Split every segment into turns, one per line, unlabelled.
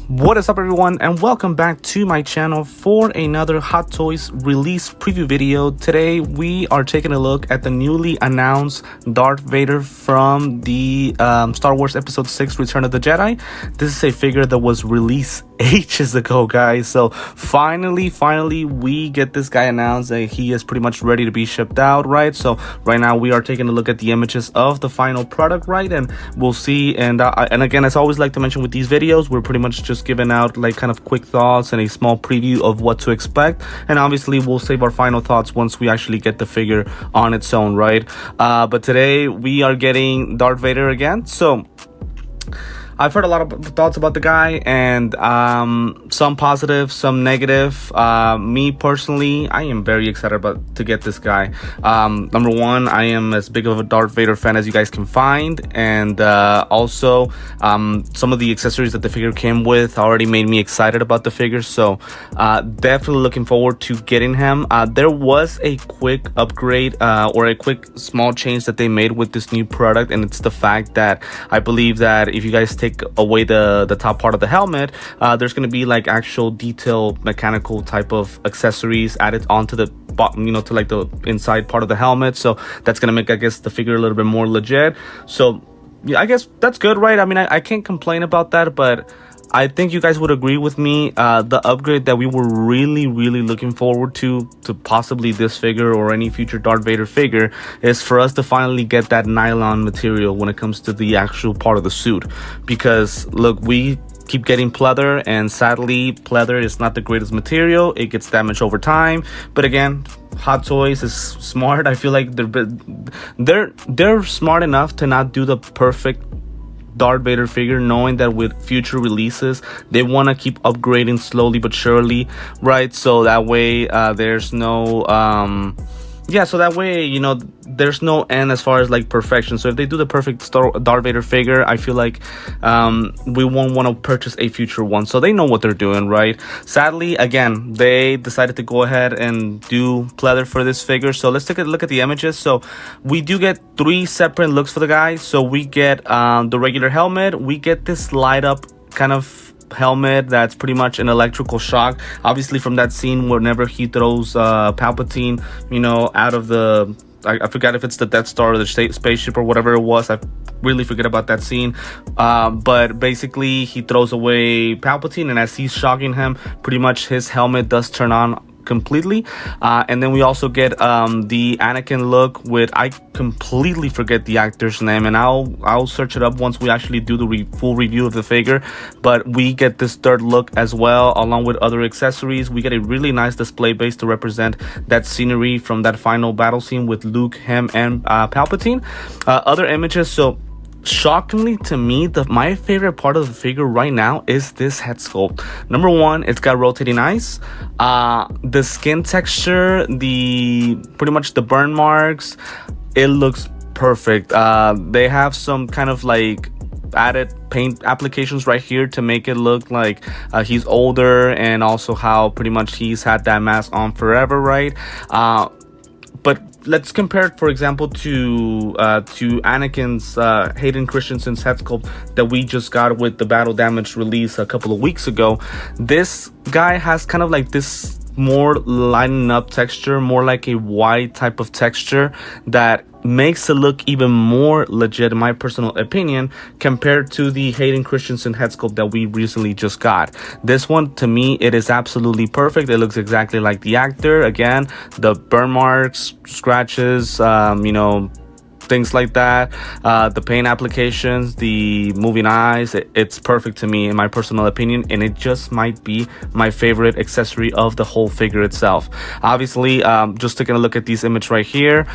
What is up, everyone, and welcome back to my channel for another Hot Toys release preview video. Today we are taking a look at the newly announced Darth Vader from the Star Wars Episode 6 Return of the Jedi. This is a figure that was released ages ago, guys, so finally we get this guy announced that he is pretty much ready to be shipped out, right? So right now we are taking a look at the images of the final product, right? And we'll see, and again, as I always like to mention with these videos, we're pretty much just giving out like kind of quick thoughts and a small preview of what to expect, and obviously we'll save our final thoughts once we actually get the figure on its own, right? But today we are getting Darth Vader again. So I've heard a lot of thoughts about the guy, and some positive, some negative. Me personally, I am very excited to get this guy. Number one, I am as big of a Darth Vader fan as you guys can find, and also some of the accessories that the figure came with already made me excited about the figure. So definitely looking forward to getting him. There was a quick upgrade or a quick small change that they made with this new product, and it's the fact that I believe that if you guys take away the top part of the helmet, there's going to be like actual detail mechanical type of accessories added onto the bottom, to like the inside part of the helmet. So that's going to make, I guess, the figure a little bit more legit. So yeah, I guess that's good, right? I mean, I can't complain about that, but I think you guys would agree with me. The upgrade that we were really looking forward to possibly this figure or any future Darth Vader figure is for us to finally get that nylon material when it comes to the actual part of the suit. Because look, we keep getting pleather, and sadly pleather is not the greatest material. It gets damaged over time. But again, Hot Toys is smart. I feel like they're smart enough to not do the perfect Darth Vader figure, knowing that with future releases they want to keep upgrading slowly but surely, right? So that way there's no so that way there's no end as far as like perfection. So if they do the perfect Darth Vader figure, I feel like we won't want to purchase a future one. So they know what they're doing, right? Sadly, again, they decided to go ahead and do pleather for this figure. So let's take a look at the images. So we do get 3 separate looks for the guy. So we get the regular helmet, we get this light up kind of helmet that's pretty much an electrical shock, obviously from that scene whenever he throws Palpatine out of the I forgot if it's the Death Star or the spaceship or whatever it was. I really forget about that scene, but basically he throws away Palpatine, and as he's shocking him, pretty much his helmet does turn on completely. And then we also get the Anakin look with, I completely forget the actor's name, and I'll search it up once we actually do the full review of the figure. But we get this third look as well, along with other accessories. We get a really nice display base to represent that scenery from that final battle scene with Luke, him, and Palpatine. Other images. So shockingly to me, my favorite part of the figure right now is this head sculpt. Number one, it's got rotating eyes. The skin texture, pretty much the burn marks, it looks perfect. They have some kind of like added paint applications right here to make it look like he's older, and also how pretty much he's had that mask on forever, right? But let's compare it, for example, to Anakin's Hayden Christensen's head sculpt that we just got with the Battle Damage release a couple of weeks ago. This guy has kind of like this more lighting up texture, more like a white type of texture that makes it look even more legit, in my personal opinion, compared to the Hayden Christensen head sculpt that we recently just got. This one, to me, it is absolutely perfect. It looks exactly like the actor. Again, the burn marks, scratches, things like that, the paint applications, the moving eyes, it's perfect to me, in my personal opinion, and it just might be my favorite accessory of the whole figure itself. Obviously, just taking a look at these images right here,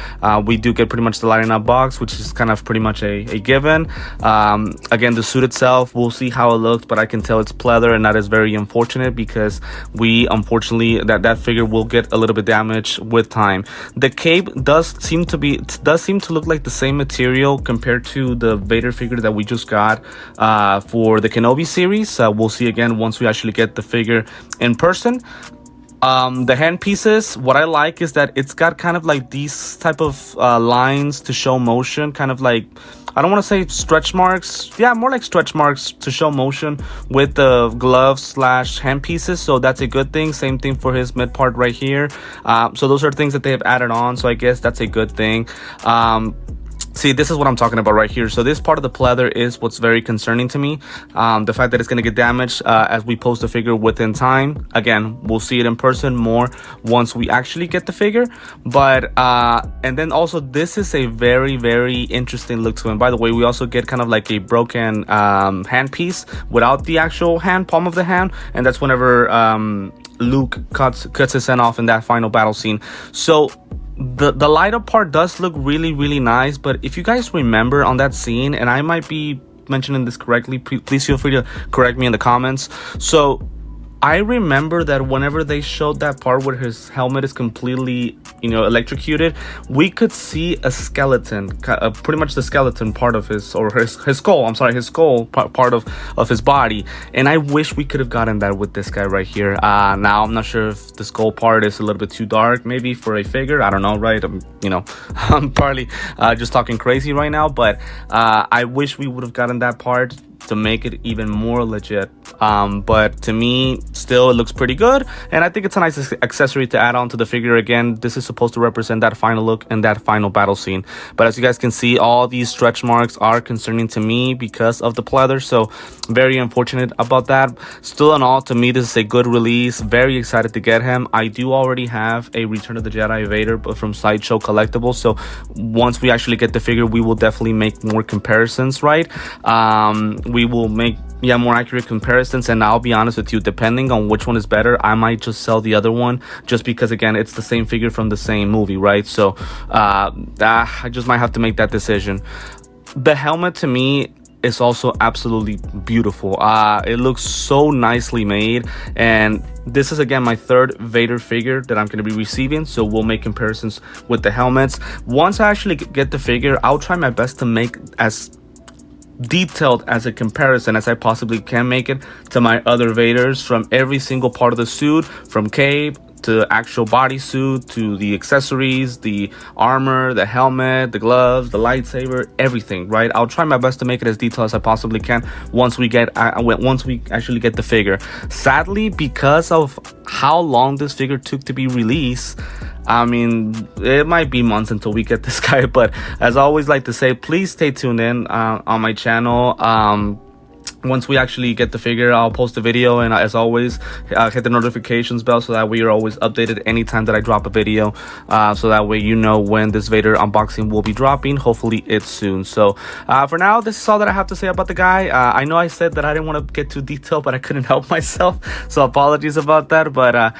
we do get pretty much the lighting up box, which is kind of pretty much a given. Again, the suit itself, we'll see how it looks, but I can tell it's pleather, and that is very unfortunate because unfortunately that figure will get a little bit damaged with time. The cape does seem to look like the same material compared to the Vader figure that we just got for the Kenobi series. We'll see again once we actually get the figure in person. The hand pieces, what I like is that it's got kind of like these type of lines to show motion, kind of like, I don't want to say stretch marks. Yeah, more like stretch marks to show motion with the gloves slash hand pieces. So that's a good thing. Same thing for his mid part right here. So those are things that they have added on. So I guess that's a good thing. See, this is what I'm talking about right here. So this part of the pleather is what's very concerning to me. The fact that it's going to get damaged as we post the figure within time. Again, we'll see it in person more once we actually get the figure. But, and then also this is a very, very interesting look to him. By the way, we also get kind of like a broken hand piece without the actual hand, palm of the hand. And that's whenever Luke cuts his hand off in that final battle scene. So the light up part does look really, really nice. But if you guys remember on that scene, and I might be mentioning this correctly, please feel free to correct me in the comments. So I remember that whenever they showed that part where his helmet is completely, electrocuted, we could see a skeleton, pretty much the skeleton part of his skull. I'm sorry, his skull part of his body. And I wish we could have gotten that with this guy right here. Now I'm not sure if the skull part is a little bit too dark, maybe for a figure. I don't know, right? I'm probably just talking crazy right now, but I wish we would have gotten that part to make it even more legit. But to me, still, it looks pretty good, and I think it's a nice accessory to add on to the figure. Again, this is supposed to represent that final look and that final battle scene. But as you guys can see, all these stretch marks are concerning to me because of the pleather, so very unfortunate about that. Still in all, to me, this is a good release. Very excited to get him. I do already have a Return of the Jedi Vader, but from Sideshow Collectibles, so once we actually get the figure, we will definitely make more comparisons, right? We will make more accurate comparisons, and I'll be honest with you, depending on which one is better, I might just sell the other one, just because again, it's the same figure from the same movie, right? So I just might have to make that decision. The helmet to me is also absolutely beautiful. It looks so nicely made, and this is again my third Vader figure that I'm going to be receiving, so we'll make comparisons with the helmets. Once I actually get the figure, I'll try my best to make as detailed as a comparison as I possibly can make it to my other Vaders, from every single part of the suit, from cape to actual bodysuit to the accessories, the armor, the helmet, the gloves, the lightsaber, everything, right? I'll try my best to make it as detailed as I possibly can once we actually get the figure. Sadly, because of how long this figure took to be released, I mean, it might be months until we get this guy, but as I always like to say, please stay tuned in on my channel. Once we actually get the figure, I'll post a video, and as always, hit the notifications bell so that way you're always updated anytime that I drop a video, so that way you know when this Vader unboxing will be dropping. Hopefully it's soon. So for now, this is all that I have to say about the guy. I know I said that I didn't want to get too detailed, but I couldn't help myself, so apologies about that. But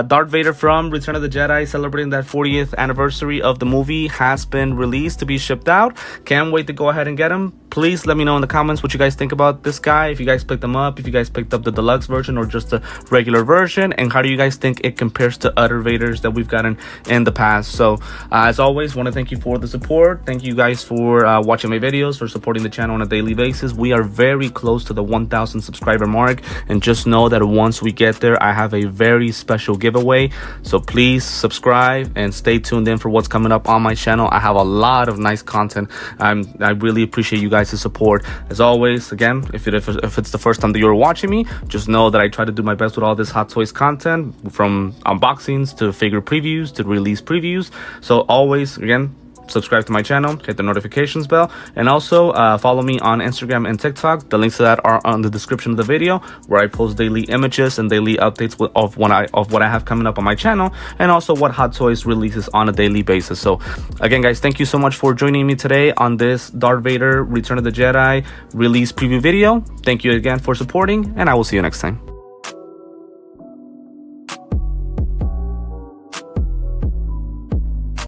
Darth Vader from Return of the Jedi, celebrating that 40th anniversary of the movie, has been released to be shipped out. Can't wait to go ahead and get him. Please let me know in the comments what you guys think about this guy, if you guys picked them up, if you guys picked up the deluxe version or just the regular version, and how do you guys think it compares to other Vaders that we've gotten in the past. So as always, want to thank you for the support. Thank you guys for watching my videos, for supporting the channel on a daily basis. We are very close to the 1,000 subscriber mark, and just know that once we get there, I have a very special giveaway. So please subscribe and stay tuned in for what's coming up on my channel. I have a lot of nice content. I really appreciate you guys' support. As always, again, if it's the first time that you're watching me, just know that I try to do my best with all this Hot Toys content, from unboxings to figure previews to release previews. So always, again, subscribe to my channel, hit the notifications bell, and also follow me on Instagram and TikTok. The links to that are on the description of the video, where I post daily images and daily updates of what I have coming up on my channel, and also what Hot Toys releases on a daily basis. So again, guys, thank you so much for joining me today on this Darth Vader Return of the Jedi release preview video. Thank you again for supporting, and I will see you next time.